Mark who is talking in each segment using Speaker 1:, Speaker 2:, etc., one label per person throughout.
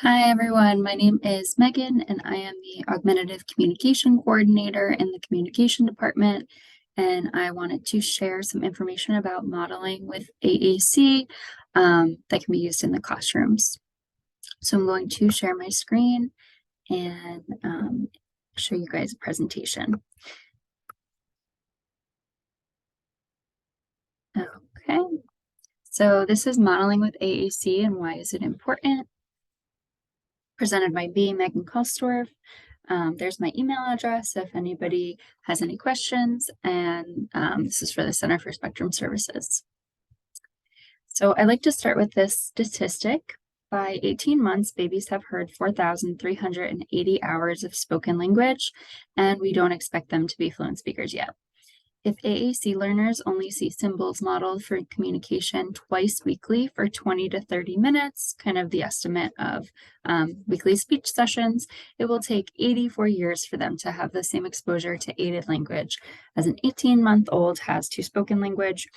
Speaker 1: Hi, everyone. My name is Megan, and I am the Augmentative Communication Coordinator in the Communication Department. And I wanted to share some information about modeling with AAC that can be used in the classrooms. So I'm going to share my screen and show you guys a presentation. Okay, so this is modeling with AAC and why is it important? Presented by me, Megan Kostorf. There's my email address if anybody has any questions, and this is for the Center for Spectrum Services. So I like to start with this statistic. By 18 months, babies have heard 4,380 hours of spoken language, and we don't expect them to be fluent speakers yet. If AAC learners only see symbols modeled for communication twice weekly for 20 to 30 minutes, kind of the estimate of weekly speech sessions, it will take 84 years for them to have the same exposure to aided language as an 18-month-old has to spoken language.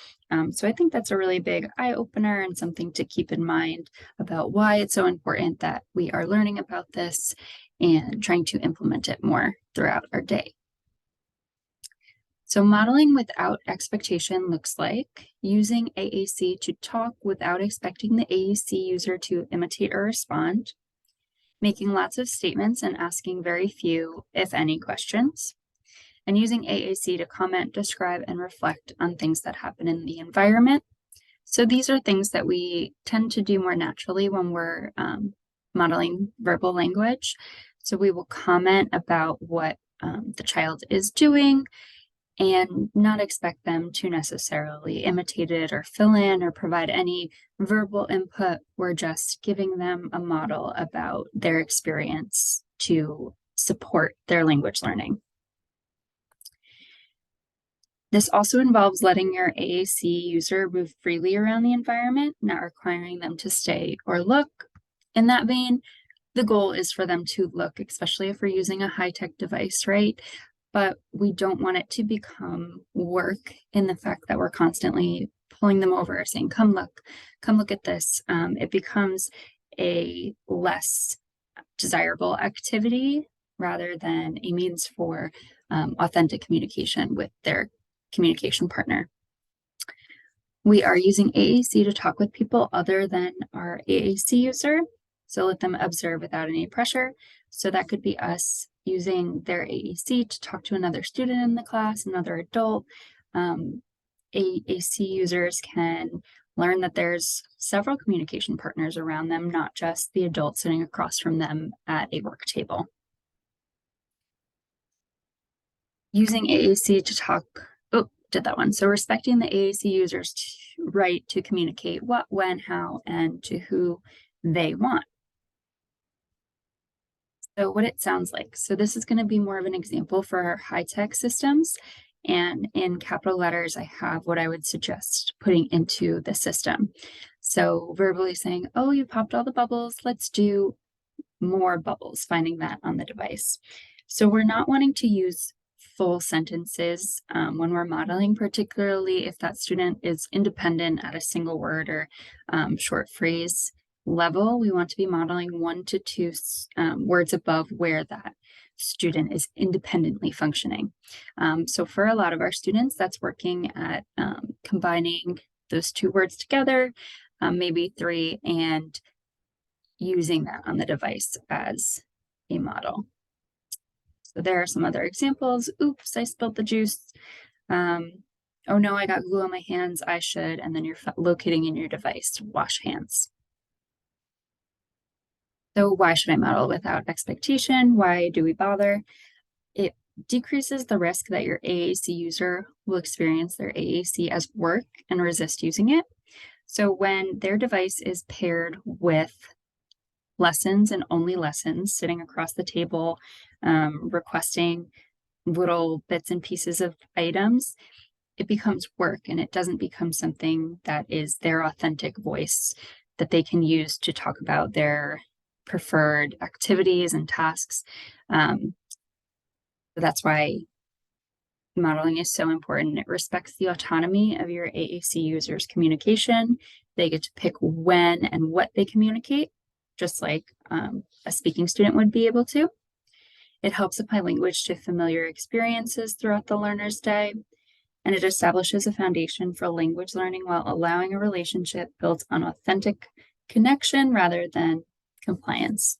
Speaker 1: So I think that's a really big eye-opener and something to keep in mind about why it's so important that we are learning about this and trying to implement it more throughout our day. So modeling without expectation looks like using AAC to talk without expecting the AAC user to imitate or respond, making lots of statements and asking very few, if any, questions, and using AAC to comment, describe, and reflect on things that happen in the environment. So these are things that we tend to do more naturally when we're modeling verbal language. So we will comment about what the child is doing, and not expect them to necessarily imitate it or fill in or provide any verbal input. We're just giving them a model about their experience to support their language learning. This also involves letting your AAC user move freely around the environment, not requiring them to stay or look. In that vein, the goal is for them to look, especially if we're using a high-tech device, right? But we don't want it to become work in the fact that we're constantly pulling them over, saying, come look at this. It becomes a less desirable activity rather than a means for authentic communication with their communication partner. We are using AAC to talk with people other than our AAC user. So let them observe without any pressure. So that could be us using their AAC to talk to another student in the class, another adult. AAC users can learn that there's several communication partners around them, not just the adult sitting across from them at a work table. Using AAC to talk, did that one. So respecting the AAC user's right to communicate what, when, how, and to who they want. So what it sounds like. So this is going to be more of an example for our high-tech systems. And in capital letters, I have what I would suggest putting into the system. So verbally saying, oh, you popped all the bubbles. Let's do more bubbles, finding that on the device. So we're not wanting to use full sentences when we're modeling, particularly if that student is independent at a single word or short phrase level. We want to be modeling 1 to 2 words above where that student is independently functioning. So for a lot of our students, that's working at combining those 2 words together, maybe 3, and using that on the device as a model. So there are some other examples. Oops, I spilled the juice. Oh no, I got glue on my hands. I should. And then you're locating in your device, wash hands. So why should I model without expectation? Why do we bother? It decreases the risk that your AAC user will experience their AAC as work and resist using it. So when their device is paired with lessons and only lessons, sitting across the table, requesting little bits and pieces of items, it becomes work and it doesn't become something that is their authentic voice that they can use to talk about their preferred activities and tasks. That's why modeling is so important. It respects the autonomy of your AAC users' communication. They get to pick when and what they communicate, just like a speaking student would be able to. It helps apply language to familiar experiences throughout the learner's day, and it establishes a foundation for language learning while allowing a relationship built on authentic connection rather than compliance.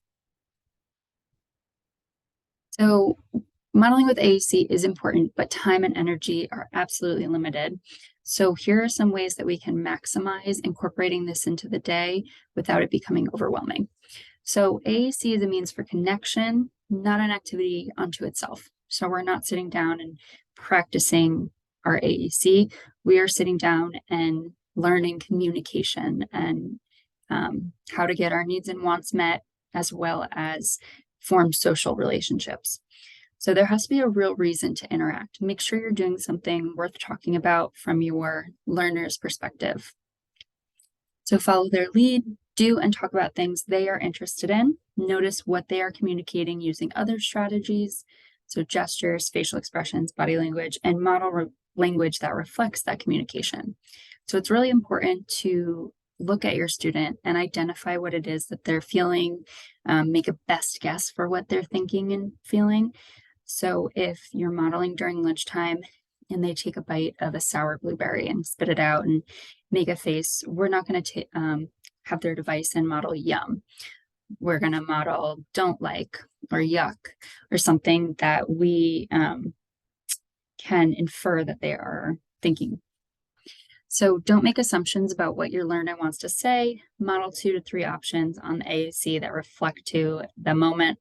Speaker 1: So modeling with AAC is important, but time and energy are absolutely limited. So here are some ways that we can maximize incorporating this into the day without it becoming overwhelming. So AAC is a means for connection, not an activity unto itself. So we're not sitting down and practicing our AAC. We are sitting down and learning communication and how to get our needs and wants met, as well as form social relationships. So there has to be a real reason to interact. Make sure you're doing something worth talking about from your learner's perspective. So follow their lead, do and talk about things they are interested in. Notice what they are communicating using other strategies. So gestures, facial expressions, body language, and model language that reflects that communication. So it's really important to look at your student and identify what it is that they're feeling, make a best guess for what they're thinking and feeling. So if you're modeling during lunchtime and they take a bite of a sour blueberry and spit it out and make a face, we're not going to have their device and model yum. We're going to model don't like or yuck or something that we can infer that they are thinking. So don't make assumptions about what your learner wants to say. Model 2 to 3 options on the AAC that reflect to the moment.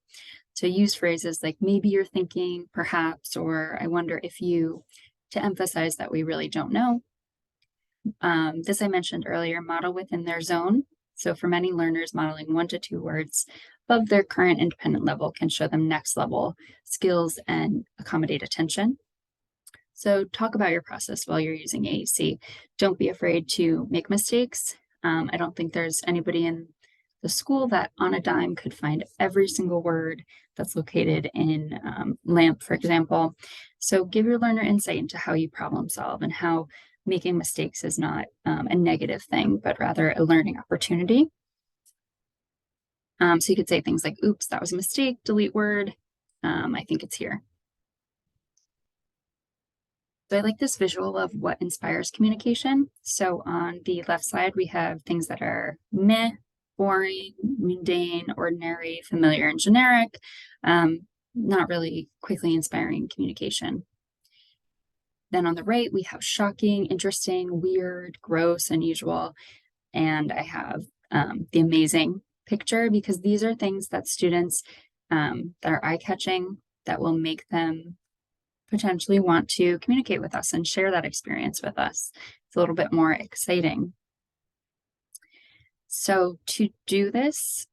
Speaker 1: So use phrases like maybe you're thinking, perhaps, or I wonder if you, to emphasize that we really don't know. This I mentioned earlier, model within their zone. So for many learners, modeling 1 to 2 words above their current independent level can show them next level skills and accommodate attention. So talk about your process while you're using AAC. Don't be afraid to make mistakes. I don't think there's anybody in the school that on a dime could find every single word that's located in LAMP, for example. So give your learner insight into how you problem solve and how making mistakes is not a negative thing, but rather a learning opportunity. So you could say things like, oops, that was a mistake, delete word. I think it's here. So I like this visual of what inspires communication. So on the left side, we have things that are meh, boring, mundane, ordinary, familiar, and generic, not really quickly inspiring communication. Then on the right, we have shocking, interesting, weird, gross, unusual, and I have the amazing picture because these are things that students that are eye-catching that will make them potentially want to communicate with us and share that experience with us. It's a little bit more exciting. So to do this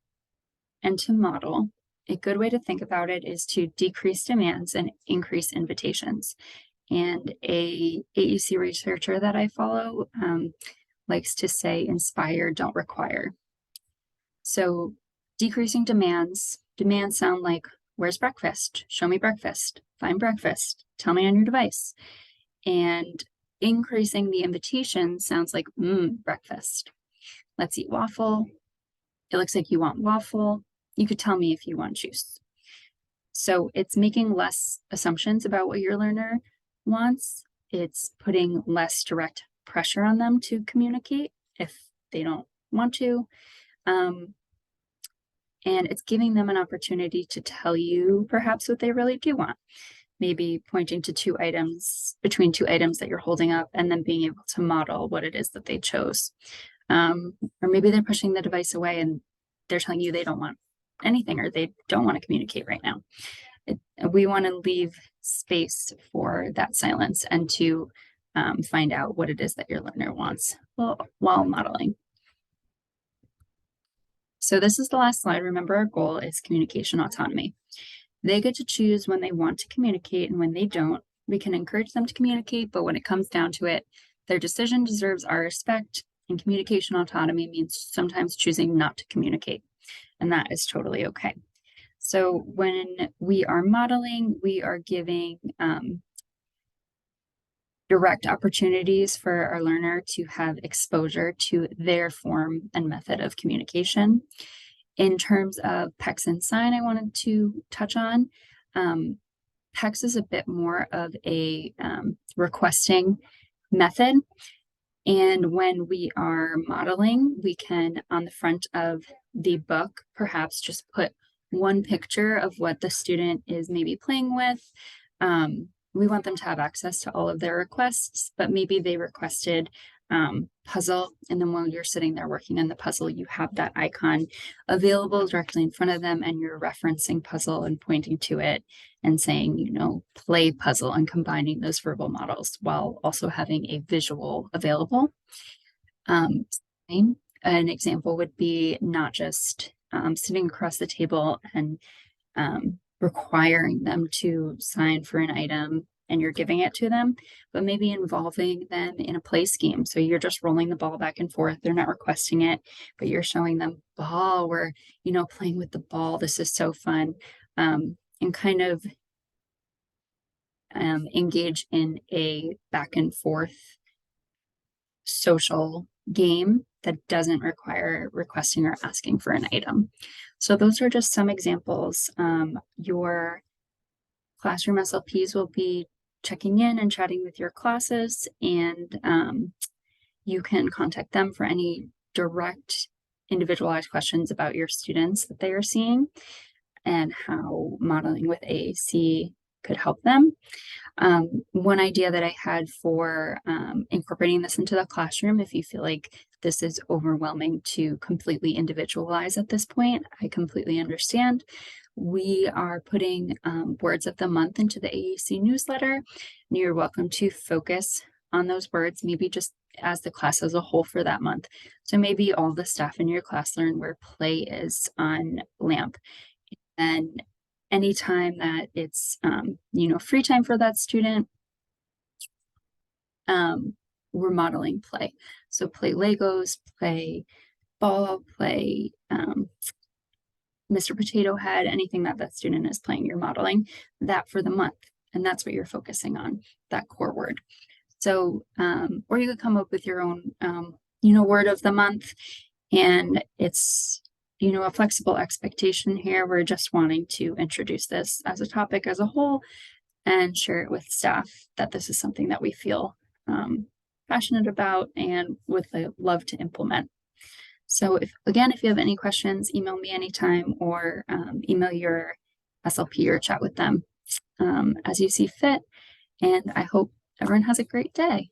Speaker 1: and to model, a good way to think about it is to decrease demands and increase invitations. And a AAC researcher that I follow likes to say inspire, don't require. So decreasing demands sound like, where's breakfast? Show me breakfast. Find breakfast. Tell me on your device. And increasing the invitation sounds like, breakfast. Let's eat waffle. It looks like you want waffle. You could tell me if you want juice. So it's making less assumptions about what your learner wants. It's putting less direct pressure on them to communicate if they don't want to. And it's giving them an opportunity to tell you perhaps what they really do want. Maybe pointing to between two items that you're holding up and then being able to model what it is that they chose. Or maybe they're pushing the device away and they're telling you they don't want anything or they don't want to communicate right now. We want to leave space for that silence and to find out what it is that your learner wants while modeling. So this is the last slide. Remember, our goal is communication autonomy. They get to choose when they want to communicate and when they don't. We can encourage them to communicate, but when it comes down to it, their decision deserves our respect, and communication autonomy means sometimes choosing not to communicate, and that is totally okay. So when we are modeling, we are giving direct opportunities for our learner to have exposure to their form and method of communication. In terms of PECS and sign, I wanted to touch on. PECS is a bit more of a requesting method. And when we are modeling, we can, on the front of the book, perhaps just put one picture of what the student is maybe playing with. We want them to have access to all of their requests, but maybe they requested puzzle, and then while you're sitting there working on the puzzle, you have that icon available directly in front of them, and you're referencing puzzle and pointing to it and saying, you know, play puzzle, and combining those verbal models while also having a visual available. An example would be not just sitting across the table and requiring them to sign for an item and you're giving it to them, but maybe involving them in a play scheme. So you're just rolling the ball back and forth. They're not requesting it, but you're showing them ball. We're, you know, playing with the ball. This is so fun. And kind of engage in a back and forth social game that doesn't require requesting or asking for an item. So those are just some examples. Your classroom SLPs will be checking in and chatting with your classes, and you can contact them for any direct individualized questions about your students that they are seeing and how modeling with AAC could help them. One idea that I had for incorporating this into the classroom, if you feel like this is overwhelming to completely individualize at this point, I completely understand. We are putting words of the month into the AAC newsletter, and you're welcome to focus on those words, maybe just as the class as a whole for that month. So maybe all the staff in your class learn where play is on LAMP. And anytime that it's, you know, free time for that student, we're modeling play. So play Legos, play ball, play Mr. Potato Head, anything that that student is playing, you're modeling that for the month. And that's what you're focusing on, that core word. So, or you could come up with your own, you know, word of the month. And it's, you know, a flexible expectation here. We're just wanting to introduce this as a topic as a whole and share it with staff that this is something that we feel passionate about and would love to implement. So if you have any questions, email me anytime or email your SLP or chat with them as you see fit. And I hope everyone has a great day.